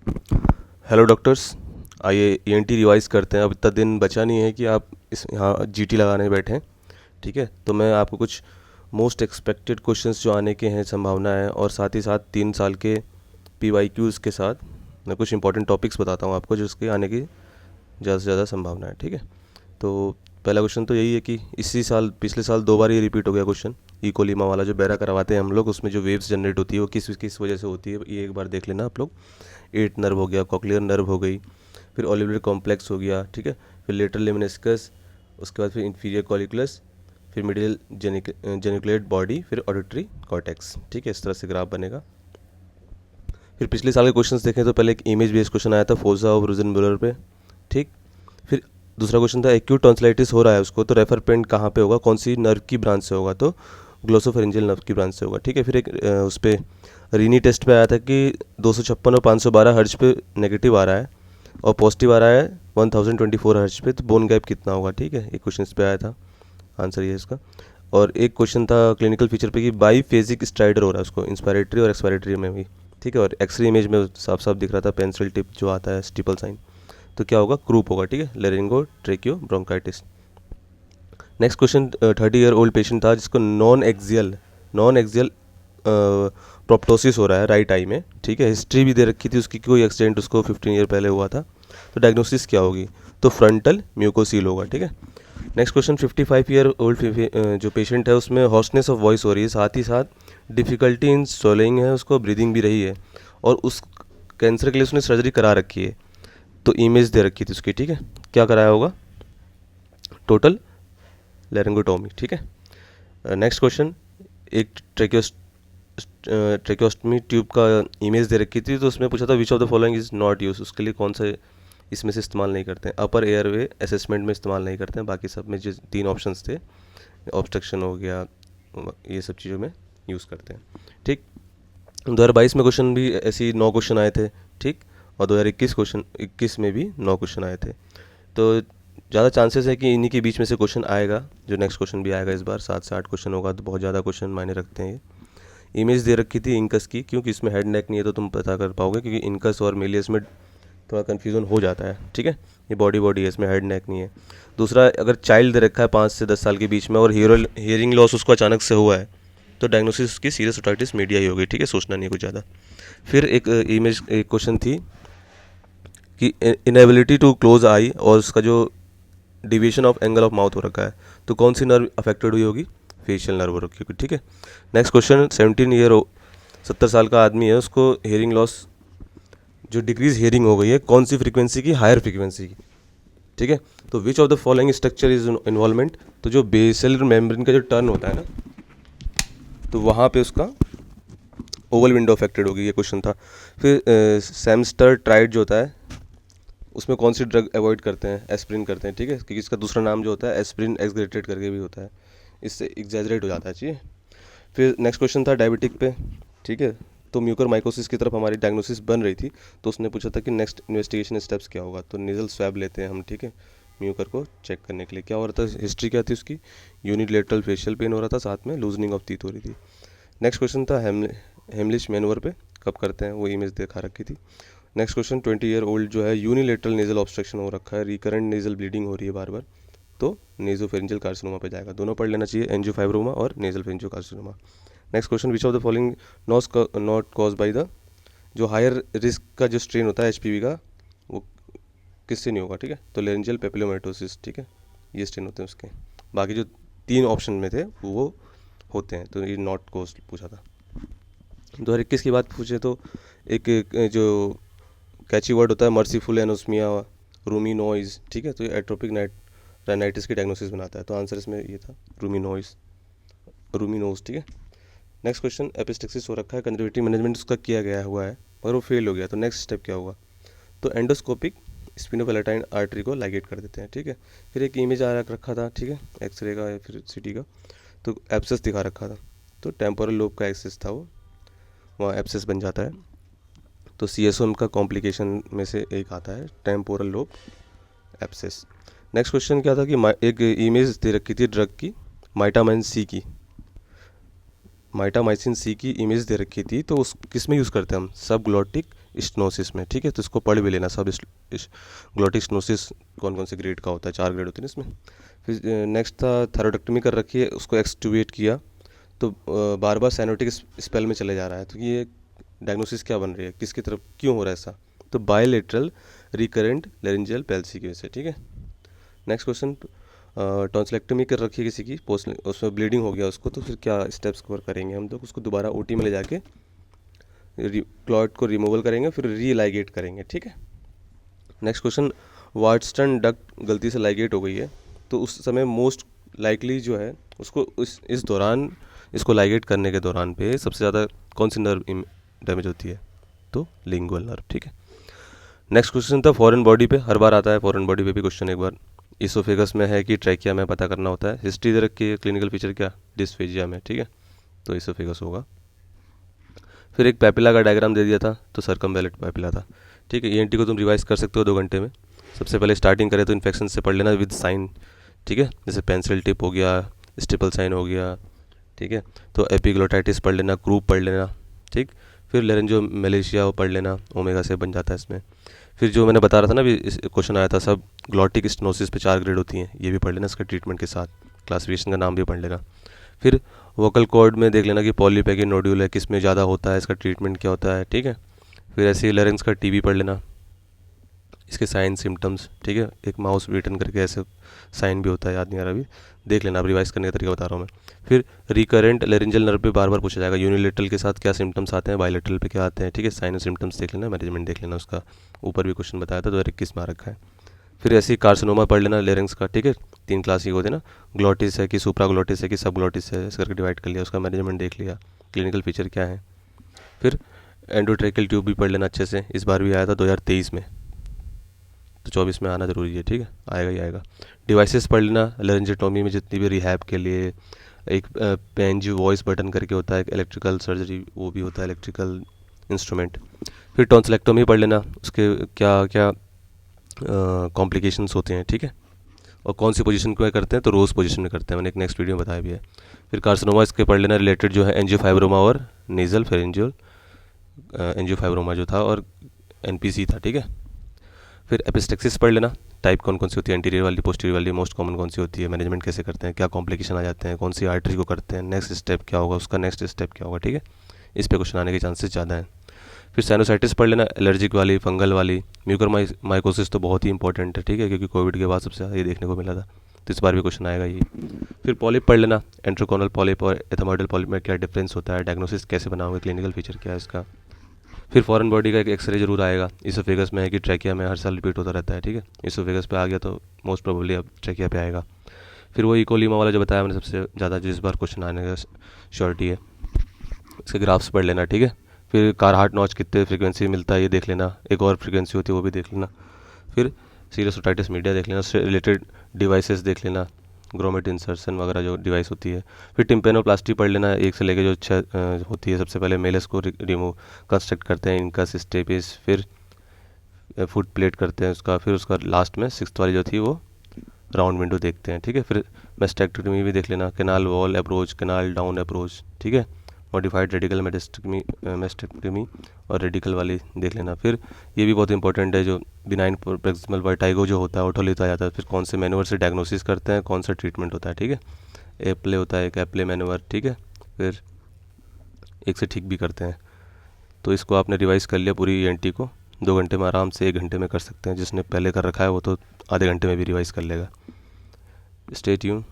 Hello doctors. आइए ENT revise करते हैं। अब इतना दिन बचा नहीं है कि आप इस यहाँ जीटी लगाने बैठे हैं। ठीक है, तो मैं आपको कुछ मोस्ट एक्सपेक्टेड क्वेश्चंस जो आने के हैं संभावना है, और साथ ही साथ 3 साल के पीवाईक्यूज़ के साथ मैं कुछ इंपॉर्टेंट टॉपिक्स बताता हूँ आपको जिसके आने की ज़्यादा से ज़्यादा संभावना है। ठीक है, तो पहला क्वेश्चन तो यही है कि इसी साल पिछले साल 2 बार ये रिपीट हो गया क्वेश्चन। इकोलीमा वाला जो बेरा करवाते हैं हम लोग, उसमें जो वेव्स जनरेट होती है वो किस किस वजह से होती है, ये एक बार देख लेना आप लोग। एट नर्व हो गया, कॉक्लियर नर्व हो गई, फिर ओलिवुलर कॉम्प्लेक्स हो गया, ठीक है, फिर लेटरल लेमिनिस्कस, उसके बाद फिर इंफीरियर कॉलिकुलस, फिर मिडिल जेनिकुलेट बॉडी, फिर ऑडिटरी कॉर्टेक्स। ठीक है, इस तरह से ग्राफ बनेगा। फिर पिछले साल के क्वेश्चंस देखें तो पहले एक इमेज बेस्ड क्वेश्चन आया था फोसा ऑफ रोजनबुलर पे। ठीक, फिर दूसरा क्वेश्चन था एक्यूट टॉन्सिलाइटिस हो रहा है उसको, तो रेफर पेंट कहाँ पे होगा, कौन सी नर्व की ब्रांच से होगा, तो ग्लोसोफेरेंजियल नर्व की ब्रांच से होगा। ठीक है, फिर एक उस पर रीनी टेस्ट पे आया था कि 256 और 512 हर्ज पे नेगेटिव आ रहा है और पॉजिटिव आ रहा है 1024 हर्ज पे, तो बोन गैप कितना होगा। ठीक है, एक क्वेश्चन इस पे आया था, आंसर ये है इसका। और एक क्वेश्चन था क्लिनिकल फीचर पे कि बाई फेजिक स्ट्राइडर हो रहा है उसको इंस्पायरेटरी और एक्सपायरेटरी में भी। ठीक है, और एक्सरे इमेज में साफ साफ दिख रहा था पेंसिल टिप जो आता है स्टीपल साइन, तो क्या होगा, क्रूप होगा। ठीक है, laryngo ट्रेकियो bronchitis. Next question 30 year old patient था जिसको नॉन एक्सियल प्रोप्टोसिस हो रहा है राइट आई में। ठीक है, हिस्ट्री भी दे रखी थी उसकी, कोई एक्सीडेंट उसको 15 ईयर पहले हुआ था, तो डायग्नोसिस क्या होगी, तो फ्रंटल म्यूकोसील होगा। ठीक है, नेक्स्ट क्वेश्चन 55 ईयर ओल्ड जो पेशेंट है उसमें हॉर्सनेस ऑफ वॉइस हो रही है, साथ ही साथ डिफ़िकल्टी इन swallowing है, उसको ब्रीदिंग भी रही है, और उस कैंसर के लिए उसने सर्जरी करा रखी है, तो इमेज दे रखी थी उसकी। ठीक है, क्या कराया होगा, टोटल लेरेंगोटोमी। ठीक है, नेक्स्ट क्वेश्चन एक ट्रेक्योस्टमी ट्यूब का इमेज दे रखी थी, तो उसमें पूछा था विच of the following is not use, उसके लिए कौन सा इसमें से इस्तेमाल नहीं करते हैं। अपर एयरवे असेसमेंट में इस्तेमाल नहीं करते हैं, बाकी सब में जो 3 ऑप्शंस थे, ऑब्स्ट्रक्शन हो गया, ये सब चीज़ों में यूज़ करते हैं। ठीक, 2022 में क्वेश्चन भी ऐसे ही 9 क्वेश्चन आए थे। ठीक, और 2021 में भी 9 क्वेश्चन आए थे, तो ज़्यादा चांसेस है कि इन्हीं के बीच में से क्वेश्चन आएगा, जो नेक्स्ट क्वेश्चन भी आएगा इस बार 7 से 8 क्वेश्चन होगा, तो बहुत ज़्यादा क्वेश्चन मायने रखते हैं ये। इमेज दे रखी थी इंकस की, क्योंकि इसमें हेड नेक नहीं है तो तुम पता कर पाओगे, क्योंकि इनकस और मेलियस में थोड़ा कन्फ्यूज़न हो जाता है। ठीक है, ये बॉडी बॉडी है, इसमें हेड नेक नहीं है। दूसरा, अगर चाइल्ड दे रखा है 5 से 10 साल के बीच में और हियरिंग लॉस उसको अचानक से हुआ है, तो डायग्नोसिस उसकी सीरियस ओटाइटिस मीडिया ही होगी। ठीक है, सोचना नहीं कुछ ज़्यादा। फिर एक इमेज एक क्वेश्चन थी कि इनएबिलिटी टू क्लोज आई, और उसका जो deviation of angle of mouth हो रखा है, तो कौन सी नर्व अफेक्टेड हुई होगी, फेशियल नर्व हो रखी होगी। ठीक है, नेक्स्ट क्वेश्चन 70 साल का आदमी है, उसको हियरिंग लॉस जो डिक्रीज हियरिंग हो गई है, कौन सी फ्रीक्वेंसी की, हायर फ्रीक्वेंसी की। ठीक है, तो विच of the following structure is involvement, तो जो बेसेलर मेम्ब्रेन का जो टर्न होता है ना, तो वहाँ पे उसका ओवल विंडो अफेक्टेड होगी, ये क्वेश्चन था। फिर सैमस्टर ट्राइड जो होता है उसमें कौन सी ड्रग अवॉइड करते हैं, एस्प्रिन करते हैं। ठीक है, क्योंकि इसका दूसरा नाम जो होता है एस्प्रिन एक्सग्रेटेड करके भी होता है, इससे एग्जैजरेट हो जाता है। चाहिए, फिर नेक्स्ट क्वेश्चन था डायबिटिक पे। ठीक है, तो म्यूकर माइकोसिस की तरफ हमारी डायग्नोसिस बन रही थी, तो उसने पूछा था कि नेक्स्ट इन्वेस्टिगेशन स्टेप्स क्या होगा, तो नेजल स्वैब लेते हैं हम। ठीक है, म्यूकर को चेक करने के लिए क्या हो रहा था, हिस्ट्री क्या थी उसकी, यूनिलेटरल फेशियल पेन हो रहा था, साथ में लूजनिंग ऑफ टीथ हो रही थी। नेक्स्ट क्वेश्चन था हेमलिश मैनूवर पे, कब करते हैं, वो इमेज देखा रखी थी। नेक्स्ट क्वेश्चन 20 ईयर ओल्ड जो है यूनिलेटरल नेजल ऑब्स्ट्रक्शन हो रखा है, रिकरेंट नेजल ब्लीडिंग हो रही है बार बार, तो नेजोफेरेंजियल कार्सिनोमा पे जाएगा। दोनों पढ़ लेना चाहिए, एंजियोफाइब्रोमा और nasal pharyngeo carcinoma. Next question which of the following not cause by the, जो हायर रिस्क का जो स्ट्रेन होता है एचपीवी का, वो किससे नहीं होगा। ठीक है, तो लेरेंजियल पेपिलोमाटोसिस। ठीक है, ये स्ट्रेन होते हैं उसके, बाकी जो 3 ऑप्शन में थे वो होते हैं, तो ये नॉट कॉज पूछा था। 2021 की बात पूछे तो एक जो कैची वर्ड होता है मर्सीफुल एनोस्मिया रूमी नॉइज। ठीक है, तो ये एट्रोपिक राइनाइटिस की डायग्नोसिस बनाता है, तो आंसर इसमें ये था रूमिनोज। ठीक है, नेक्स्ट क्वेश्चन एपिस्टेक्सिस हो रखा है, कंजर्वेटिव मैनेजमेंट उसका किया गया हुआ है मगर वो फेल हो गया, तो नेक्स्ट स्टेप क्या होगा, तो एंडोस्कोपिक स्पिनोपेलेटाइन आर्टरी को लाइगेट कर देते हैं। ठीक है, फिर एक इमेज आ रखा था, ठीक है, एक्सरे का या फिर सीटी का, तो एब्सेस दिखा रखा था, तो टेम्पोरल लोब का एक्सेस था वो, वहाँ एब्सेस बन जाता है, तो CSOM का कॉम्प्लिकेशन में से एक आता है temporal lobe abscess. Next question क्या था कि एक इमेज दे रखी थी ड्रग की, माइटामाइन सी की, माइटामाइसिन सी की इमेज दे रखी थी, तो उस किस में यूज़ करते हैं हम, सब ग्लोटिक स्टेनोसिस में, ठीक है। तो इसको पढ़ भी लेना, सब ग्लोटिक स्टेनोसिस कौन कौन से ग्रेड का होता है, 4 ग्रेड होते हैं इसमें। फिर नेक्स्ट था थायरोइडेक्टोमी कर रखी है, उसको एक्सट्यूबेट किया, तो बार बार साइनोटिक स्पेल में चले जा रहा है, तो ये डायग्नोसिस क्या बन रही है, किसकी तरफ क्यों हो रहा है ऐसा, तो बायलेटरल रिकरेंट लेरिंजियल पैल्सी की वजह से, ठीक है। नेक्स्ट क्वेश्चन, टॉन्सिलेक्टोमी कर रखी है किसी की, पोस्ट उसमें ब्लीडिंग हो गया उसको, तो फिर क्या स्टेप्स कवर करेंगे हम, तो उसको दोबारा ओटी में ले जाके क्लॉट को रिमूवल करेंगे, फिर रीलाइगेट करेंगे, ठीक है। नेक्स्ट क्वेश्चन, वार्टस्टन डक्ट गलती से लाइगेट हो गई है, तो उस समय मोस्ट लाइकली जो है उसको इस दौरान, इसको लाइगेट करने के दौरान पे सबसे ज़्यादा कौन सी नर्व डैमेज होती है, तो लिंगुअल नर्व, ठीक है। नेक्स्ट क्वेश्चन था फॉरेन बॉडी पे, हर बार आता है फॉरेन बॉडी पे भी क्वेश्चन, एक बार इसोफेगस में है कि ट्रैकिया में पता करना होता है। हिस्ट्री दे रखी है, क्लिनिकल फीचर क्या, डिस्फेजिया में, ठीक है, तो इसोफेगस होगा। फिर एक पैपिला का डायग्राम दे दिया था, तो सर्कमवैलेंट पैपिला था, ठीक है। ईएनटी को तुम रिवाइज कर सकते हो 2 घंटे में। सबसे पहले स्टार्टिंग करें तो इन्फेक्शन से पढ़ लेना विद साइन, ठीक है, जैसे पेंसिल टिप हो गया, स्टिपल साइन हो गया, ठीक है। तो एपिग्लोटाइटिस पढ़ लेना, क्रूप पढ़ लेना, ठीक। फिर लेरेंजो मलेशिया वो पढ़ लेना, ओमेगा से बन जाता है इसमें। फिर जो मैंने बता रहा था ना, अभी इस क्वेश्चन आया था, सब ग्लॉटिक स्टेनोसिस पे 4 ग्रेड होती हैं, ये भी पढ़ लेना इसका ट्रीटमेंट के साथ, क्लासिफिकेशन का नाम भी पढ़ लेना। फिर वोकल कॉर्ड में देख लेना कि पॉलीपेगी नोड्यूल है, किस में ज़्यादा होता है, इसका ट्रीटमेंट क्या होता है, ठीक है। फिर ऐसे ही लेरेंस का टीबी पढ़ लेना, इसके साइन सिम्टम्स, ठीक है। एक माउस ब्रिटन करके ऐसे साइन भी होता है, याद नहीं आ रहा अभी, देख लेना, अब रिवाइज करने का तरीका बता रहा हूँ मैं। फिर रिकरेंट लेरिंजियल नर्व पे बार बार पूछा जाएगा, यूनिलेटरल के साथ क्या सिम्टम्स आते हैं, बायलेटरल पे क्या आते हैं, ठीक है। साइन सिम्टम्स देख लेना, मैनेजमेंट देख लेना उसका, ऊपर भी क्वेश्चन बताया था 2021 में आ रखा है। फिर ऐसे ही कार्सिनोमा पढ़ लेना लेरेंस का, ठीक है। 3 क्लास ही होते हैं ना, ग्लोटिस है कि सुप्राग्लोटिस है कि सब ग्लोटिस है, इस करके डिवाइड कर लिया, उसका मैनेजमेंट देख लिया, क्लिनिकल फीचर क्या है। फिर एंडोट्रेकियल ट्यूब भी पढ़ लेना अच्छे से, इस बार भी आया था 2023 में, तो 24 में आना ज़रूरी है, ठीक है, आएगा ही आएगा। डिवाइसेस पढ़ लेना, लेरेंजेटोमी में जितनी भी रिहैब के लिए एक पेंज वॉइस बटन करके होता है, एक इलेक्ट्रिकल सर्जरी वो भी होता है, इलेक्ट्रिकल इंस्ट्रूमेंट। फिर टॉन्सिलेक्टोमी पढ़ लेना, उसके क्या क्या कॉम्प्लिकेशंस होते हैं, ठीक है, और कौन सी पोजीशन में करते हैं, तो रोज़ पोजीशन में करते हैं, मैंने एक नेक्स्ट वीडियो में बताया भी है। फिर कार्सिनोमा इसके पढ़ लेना, रिलेटेड जो है एंजियोफाइब्रोमा और नेजल फेरेंजियल एंजियोफाइब्रोमा जो था, और एनपीसी था, ठीक है। फिर एपिस्टेक्सिस पढ़ लेना, टाइप कौन कौन सी होती है, एंटीरियर वाली, पोस्टीरियर वाली, मोस्ट कॉमन कौन सी होती है, मैनेजमेंट कैसे करते हैं, क्या कॉम्प्लिकेशन आ जाते हैं, कौन सी आर्टरी को करते हैं, नेक्स्ट स्टेप क्या होगा, उसका नेक्स्ट स्टेप क्या होगा, ठीक है। इस पे क्वेश्चन आने के चांसेस ज़्यादा हैं। फिर साइनोसाइटिस पढ़ लेना, एलर्जिक वाली, फंगल वाली, म्यूकर माइकोसिस तो बहुत ही इंपॉर्टेंट है, ठीक है, क्योंकि कोविड के बाद सबसे ज़्यादा ये देखने को मिला था, तो इस बार भी क्वेश्चन आएगा ये। फिर पॉलिप पढ़ लेना, एंट्रोकोनल पॉलिप और एथेमोइडल पॉलिप में क्या डिफरेंस होता है, डायग्नोसिस कैसे बनाओगे, क्लिनिकल फीचर क्या है इसका। फिर फॉरेन बॉडी का एक एक्सरे जरूर आएगा, इसोफेगस में है कि ट्रैकिया में, हर साल रिपीट होता रहता है, ठीक है। इसोफेगस पे आ गया तो मोस्ट प्रोबेबली अब ट्रैकिया पे आएगा। फिर वो इकोलीमा वाला जो बताया मैंने सबसे ज़्यादा, जिस बार क्वेश्चन आने का श्योरिटी है, इसके ग्राफ्स पढ़ लेना, ठीक है। फिर कारहार्ट नॉच कितने फ्रीक्वेंसी मिलता है ये देख लेना, एक और फ्रीक्वेंसी होती है वो भी देख लेना। फिर सीरियस ओटाइटिस मीडिया देख लेना, उससे रिलेटेड डिवाइसेस देख लेना, ग्रोमेट इंसर्शन वगैरह जो डिवाइस होती है। फिर टिम्पेनोप्लास्टी पढ़ लेना, 1 से लेकर जो 6 होती है, सबसे पहले मेलस को रिमूव कंस्ट्रक्ट करते हैं, इनका सिस्टेपिस, फिर फुट प्लेट करते हैं उसका, फिर उसका लास्ट में 6th वाली जो थी वो राउंड विंडो देखते हैं, ठीक है। फिर मेस्टेक्टोमी भी देख लेना, canal wall approach, canal down approach, ठीक है। मॉडिफाइड रेडिकल मेस्टेक्टमी और रेडिकल वाली देख लेना। फिर ये भी बहुत इंपॉर्टेंट है, जो बिनाइन प्रोक्सिमल वर्टाइगो जो होता है, ओटोलिथ आ जाता है, फिर कौन से मैनुअर से डायग्नोसिस करते हैं, कौन सा ट्रीटमेंट होता है, ठीक है। एप्ले होता है, एक एप्ले मैनुअर, ठीक है, फिर एक से ठीक भी करते हैं। तो इसको आपने रिवाइज कर लिया पूरी ईएनटी को 2 घंटे में, आराम से 1 घंटे में कर सकते हैं, जिसने पहले कर रखा है वो तो आधे घंटे में भी रिवाइज कर लेगा। Stay tune.